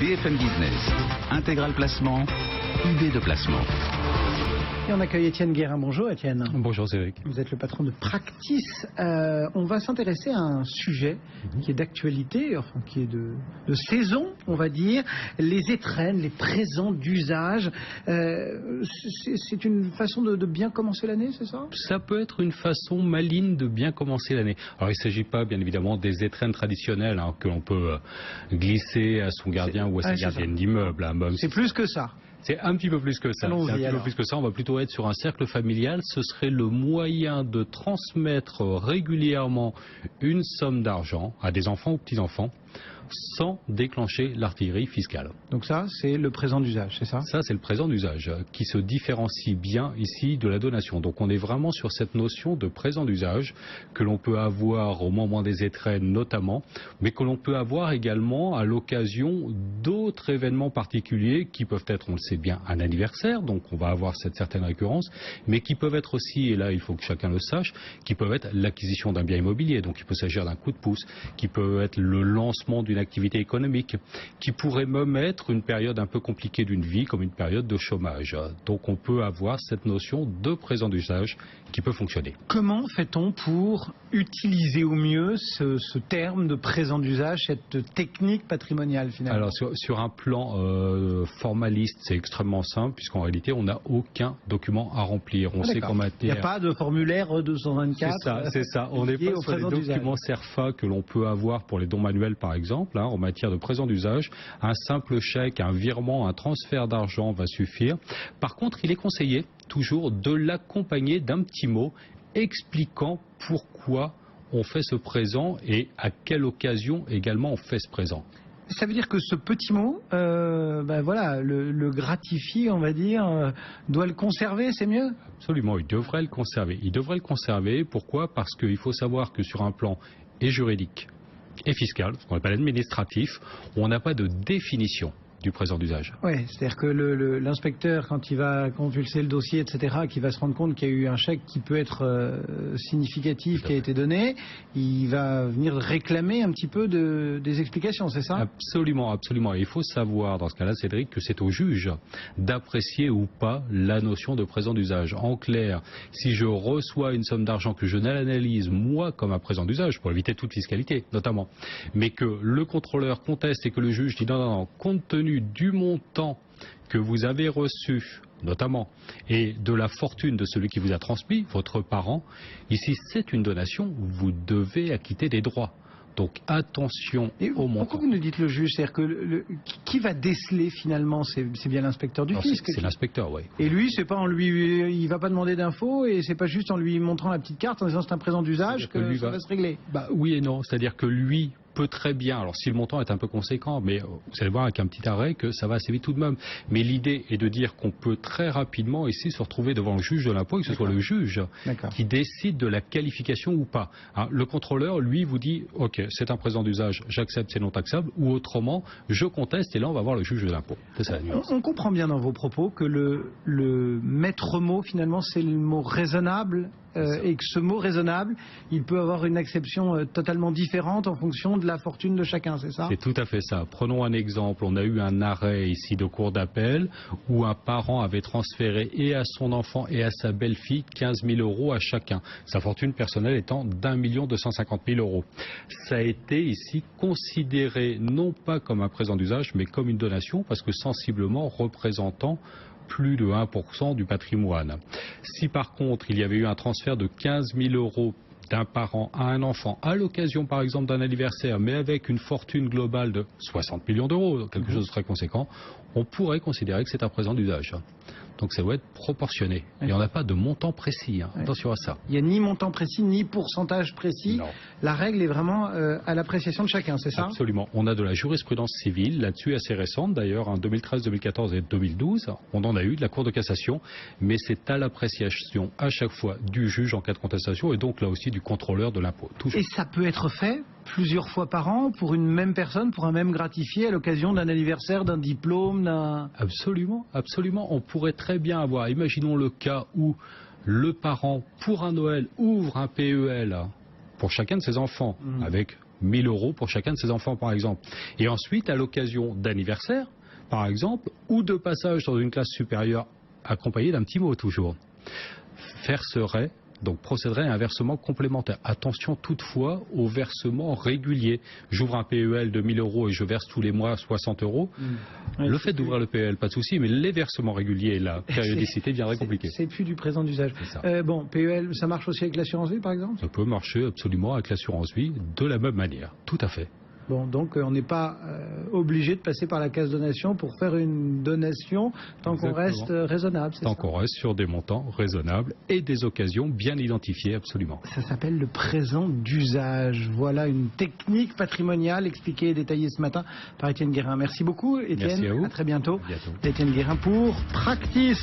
BFM Business, Intégral Placement, idée de placement. Et on accueille Étienne Guérin. Bonjour Étienne. Bonjour Cédric. Vous êtes le patron de Practice. On va s'intéresser à un sujet qui est d'actualité, enfin qui est de saison, on va dire. Les étrennes, les présents d'usage. C'est une façon de bien commencer l'année, c'est ça? Ça peut être une façon maligne de bien commencer l'année. Alors il ne s'agit pas bien évidemment des étrennes traditionnelles que l'on peut glisser à son gardien ou à sa gardienne d'immeuble. C'est plus que ça. C'est un petit peu plus que ça. C'est un petit peu plus que ça. On va plutôt être sur un cercle familial. Ce serait le moyen de transmettre régulièrement une somme d'argent à des enfants ou petits-enfants sans déclencher l'artillerie fiscale. Donc ça, c'est le présent d'usage, c'est ça? Ça, c'est le présent d'usage qui se différencie bien ici de la donation. Donc on est vraiment sur cette notion de présent d'usage que l'on peut avoir au moment des étrennes notamment, mais que l'on peut avoir également à l'occasion d'autres événements particuliers qui peuvent être, on le sait bien, un anniversaire, donc on va avoir cette certaine récurrence, mais qui peuvent être aussi, et là il faut que chacun le sache, qui peuvent être l'acquisition d'un bien immobilier. Donc il peut s'agir d'un coup de pouce, qui peut être le lancement d'une activité économique, qui pourrait même être une période un peu compliquée d'une vie, comme une période de chômage. Donc on peut avoir cette notion de présent d'usage qui peut fonctionner. Comment fait-on pour utiliser au mieux ce terme de présent d'usage, cette technique patrimoniale finalement? Alors sur un plan formaliste, c'est extrêmement simple, puisqu'en réalité on n'a aucun document à remplir. On sait qu'en matière... Il n'y a pas de formulaire 224. C'est ça. On n'est pas sur les documents CERFA que l'on peut avoir pour les dons manuels par exemple. En matière de présent d'usage, un simple chèque, un virement, un transfert d'argent va suffire. Par contre, il est conseillé toujours de l'accompagner d'un petit mot expliquant pourquoi on fait ce présent et à quelle occasion également on fait ce présent. Ça veut dire que ce petit mot, le gratifier, on va dire, doit le conserver, c'est mieux? Absolument, il devrait le conserver. Il devrait le conserver, pourquoi? Parce qu'il faut savoir que sur un plan juridique et fiscal, ce qu'on appelle administratif, on n'a pas de définition du présent d'usage. Oui, c'est-à-dire que l'inspecteur, quand il va consulter le dossier, etc., qui va se rendre compte qu'il y a eu un chèque qui peut être significatif, qui a été donné, il va venir réclamer un petit peu des explications, c'est ça? Absolument, absolument. Et il faut savoir, dans ce cas-là, Cédric, que c'est au juge d'apprécier ou pas la notion de présent d'usage. En clair, si je reçois une somme d'argent que je l'analyse, moi, comme un présent d'usage, pour éviter toute fiscalité, notamment, mais que le contrôleur conteste et que le juge dit non, compte tenu du montant que vous avez reçu, notamment, et de la fortune de celui qui vous a transmis, votre parent, ici c'est une donation, vous devez acquitter des droits. Donc attention au montant. Pourquoi vous nous dites le juge? C'est-à-dire que qui va déceler finalement? C'est bien l'inspecteur du fisc. C'est l'inspecteur, oui. Et lui, c'est pas il va pas demander d'infos et c'est pas juste en lui montrant la petite carte en disant c'est un présent d'usage que ça va se régler. Oui et non, c'est-à-dire que lui peut très bien, alors si le montant est un peu conséquent, mais vous allez voir avec un petit arrêt que ça va assez vite tout de même. Mais l'idée est de dire qu'on peut très rapidement ici se retrouver devant le juge de l'impôt, que ce soit le juge qui décide de la qualification ou pas. Le contrôleur, lui, vous dit, ok, c'est un présent d'usage, j'accepte, c'est non taxable, ou autrement, je conteste, et là on va voir le juge de l'impôt. C'est ça la nuance. On comprend bien dans vos propos que le maître mot, finalement, c'est le mot raisonnable, et que ce mot raisonnable, il peut avoir une acception totalement différente en fonction de la fortune de chacun, c'est ça? C'est tout à fait ça. Prenons un exemple. On a eu un arrêt ici de cour d'appel où un parent avait transféré et à son enfant et à sa belle-fille 15 000 € à chacun. Sa fortune personnelle étant d'1 250 000 €. Ça a été ici considéré non pas comme un présent d'usage mais comme une donation parce que sensiblement représentant plus de 1% du patrimoine. Si par contre il y avait eu un transfert de 15 000 € d'un parent à un enfant, à l'occasion par exemple d'un anniversaire, mais avec une fortune globale de 60 millions d'euros, quelque chose de très conséquent, on pourrait considérer que c'est un présent d'usage. Donc ça doit être proportionné. Il n'y en a pas de montant précis, attention à ça. Il n'y a ni montant précis, ni pourcentage précis. Non. La règle est vraiment à l'appréciation de chacun, c'est ça? Absolument. On a de la jurisprudence civile, là-dessus assez récente d'ailleurs, en 2013, 2014 et 2012. On en a eu de la Cour de cassation, mais c'est à l'appréciation à chaque fois du juge en cas de contestation et donc là aussi du contrôleur de l'impôt. Et ça peut être fait plusieurs fois par an pour une même personne, pour un même gratifié à l'occasion d'un anniversaire, d'un diplôme, d'un... Absolument, absolument. On pourrait très bien avoir, imaginons le cas où le parent, pour un Noël, ouvre un PEL pour chacun de ses enfants, avec 1 000 € pour chacun de ses enfants, par exemple. Et ensuite, à l'occasion d'anniversaire, par exemple, ou de passage dans une classe supérieure, accompagné d'un petit mot toujours, procéderait à un versement complémentaire. Attention toutefois au versement régulier. J'ouvre un PEL de 1 000 € et je verse tous les mois 60 €. Le fait d'ouvrir le PEL, pas de souci, mais les versements réguliers et la périodicité viendraient compliquer. C'est plus du présent d'usage. PEL, ça marche aussi avec l'assurance vie, par exemple? Ça peut marcher absolument avec l'assurance vie de la même manière, tout à fait. Bon, donc on n'est pas obligé de passer par la case donation pour faire une donation tant qu'on reste raisonnable. Tant qu'on reste sur des montants raisonnables et des occasions bien identifiées, absolument. Ça s'appelle le présent d'usage. Voilà une technique patrimoniale expliquée et détaillée ce matin par Étienne Guérin. Merci beaucoup, Étienne. Merci à vous. À très bientôt. À bientôt. Étienne Guérin pour Practice.